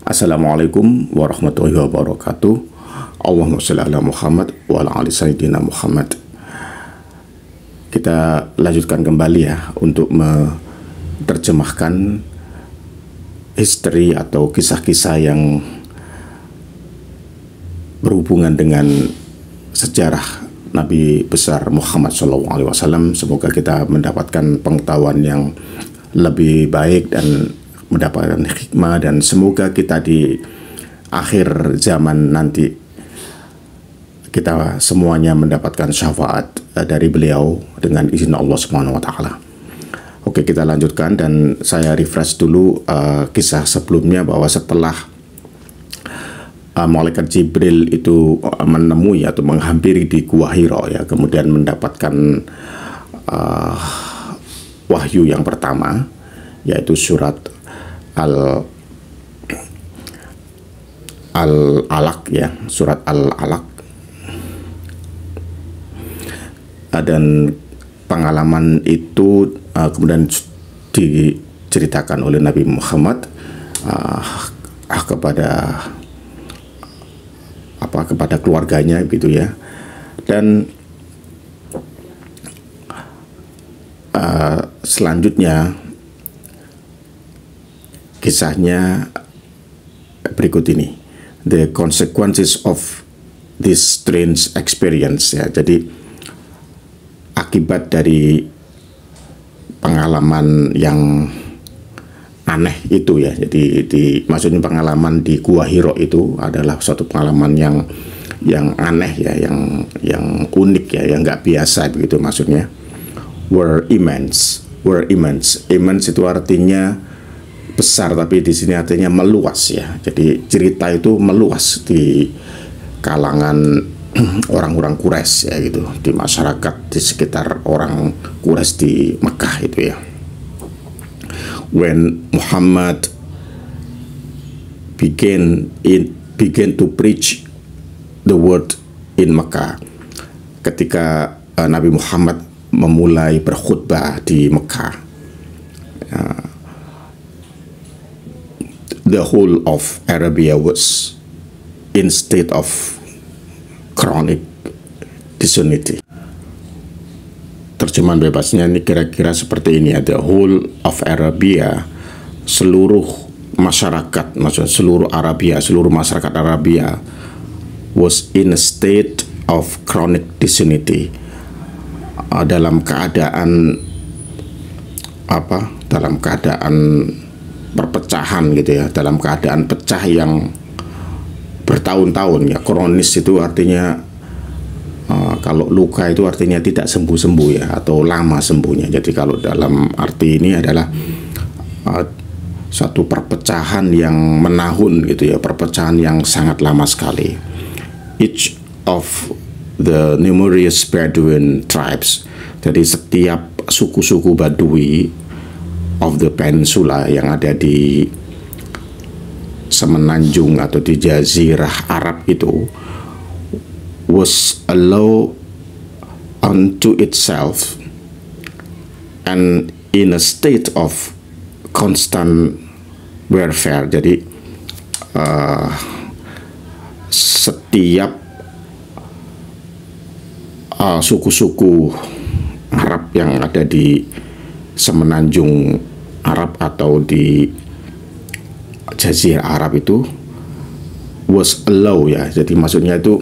Assalamualaikum warahmatullahi wabarakatuh. Allahumma sholli ala Muhammad wa ala ali sayyidina Muhammad. Kita lanjutkan kembali ya untuk menerjemahkan history atau kisah-kisah yang berhubungan dengan sejarah Nabi besar Muhammad SAW. Semoga kita mendapatkan pengetahuan yang lebih baik dan mendapatkan hikmah, dan semoga kita di akhir zaman nanti kita semuanya mendapatkan syafaat dari beliau dengan izin Allah Subhanahu wa taala. Oke, kita lanjutkan dan saya refresh dulu kisah sebelumnya bahwa setelah malaikat Jibril itu menemui atau menghampiri di Gua Hira ya, kemudian mendapatkan wahyu yang pertama, yaitu surat Al-Alaq ya, surat Al-Alaq. Dan pengalaman itu kemudian diceritakan oleh Nabi Muhammad kepada keluarganya gitu ya. Dan selanjutnya kisahnya berikut ini, the consequences of this strange experience ya. Jadi akibat dari pengalaman yang aneh itu ya. Jadi maksudnya pengalaman di Gua Hira itu adalah suatu pengalaman yang aneh ya, yang unik ya, yang nggak biasa begitu maksudnya. Were immense. Immense itu artinya besar, tapi di sini artinya meluas ya. Jadi cerita itu meluas di kalangan orang-orang Quraisy ya gitu, di masyarakat di sekitar orang Quraisy di Mekah itu ya. When Muhammad began to preach the word in Mekah, ketika Nabi Muhammad memulai berkhutbah di Mekah, the whole of Arabia was in state of chronic disunity. Terjemahan bebasnya ini kira-kira seperti ini ya. The whole of Arabia, seluruh masyarakat, maksudnya seluruh Arabia, seluruh masyarakat Arabia was in a state of chronic disunity. Dalam keadaan dalam keadaan perpecahan gitu ya, dalam keadaan pecah yang bertahun-tahun ya. Kronis itu artinya kalau luka itu artinya tidak sembuh-sembuh ya, atau lama sembuhnya. Jadi kalau dalam arti ini adalah satu perpecahan yang menahun gitu ya, perpecahan yang sangat lama sekali. Each of the numerous Bedouin tribes, jadi setiap suku-suku Badui of the peninsula yang ada di semenanjung atau di jazirah Arab itu, was allowed unto itself and in a state of constant warfare. Jadi setiap suku-suku Arab yang ada di semenanjung Arab atau di Jazirah Arab itu was allowed ya. Jadi maksudnya itu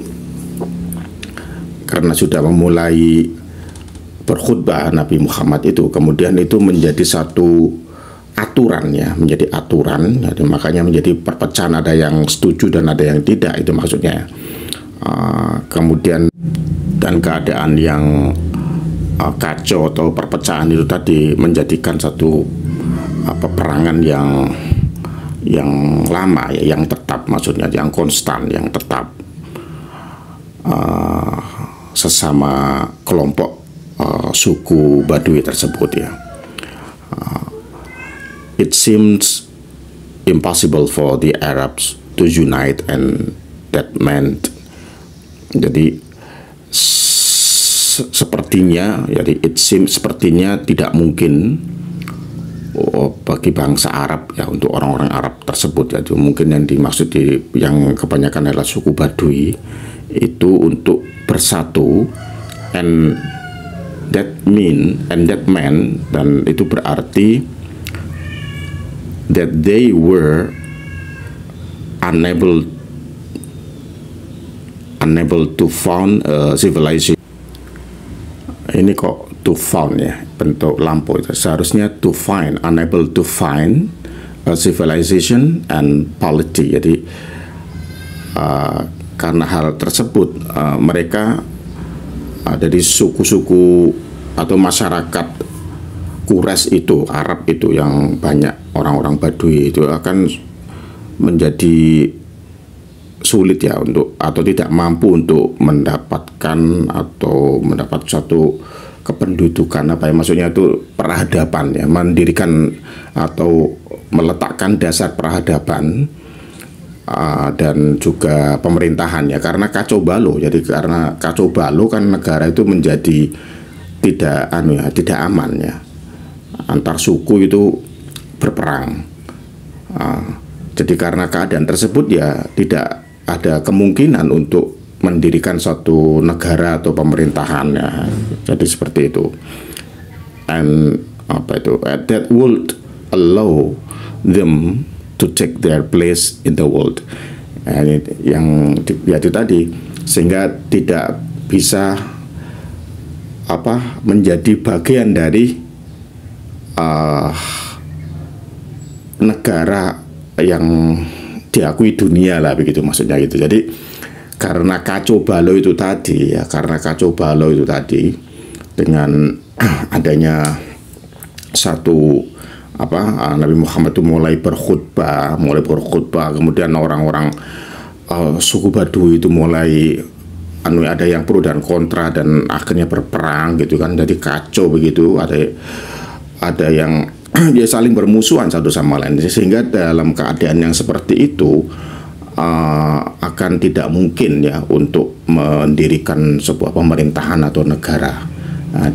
karena sudah memulai berkhutbah Nabi Muhammad itu, kemudian itu menjadi satu aturan ya, menjadi aturan. Jadi makanya menjadi perpecahan, ada yang setuju dan ada yang tidak, itu maksudnya. Kemudian dan keadaan yang kacau atau perpecahan itu tadi menjadikan satu peperangan yang lama ya, yang tetap, maksudnya yang konstan, yang tetap sesama kelompok suku Badui tersebut ya. It seems impossible for the Arabs to unite, and that meant, jadi sepertinya, jadi it seems sepertinya tidak mungkin bagi bangsa Arab ya, untuk orang-orang Arab tersebut ya. Mungkin yang dimaksud yang kebanyakan adalah suku Baduy itu untuk bersatu, and that meant, dan itu berarti that they were unable to found a civilization. Ini kok to found ya, bentuk lampu itu seharusnya to find, unable to find a civilization and polity. Jadi karena hal tersebut mereka dari suku-suku atau masyarakat Quraisy itu, Arab itu, yang banyak orang-orang Baduy itu akan menjadi sulit ya untuk, atau tidak mampu untuk mendapatkan atau mendapat suatu kependudukan, apa ya maksudnya itu, peradaban ya, mendirikan atau meletakkan dasar peradaban dan juga pemerintahan ya, karena kacau balau. Jadi karena kacau balau kan negara itu menjadi tidak aman ya, antar suku itu berperang. Jadi karena keadaan tersebut ya tidak ada kemungkinan untuk mendirikan suatu negara atau pemerintahan ya. Jadi seperti itu. And that would allow them to take their place in the world. Yang ya itu tadi, sehingga tidak bisa menjadi bagian dari negara yang diakui dunia lah, begitu maksudnya gitu. Jadi karena kacau balau itu tadi ya, dengan adanya satu Nabi Muhammad itu mulai berkhutbah, kemudian orang-orang suku Baduy itu mulai ada yang pro dan kontra, dan akhirnya berperang gitu kan. Jadi kacau begitu, ada yang dia saling bermusuhan satu sama lain, sehingga dalam keadaan yang seperti itu akan tidak mungkin ya untuk mendirikan sebuah pemerintahan atau negara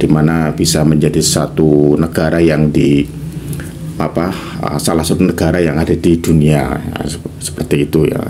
di mana bisa menjadi satu negara yang salah satu negara yang ada di dunia, seperti itu ya.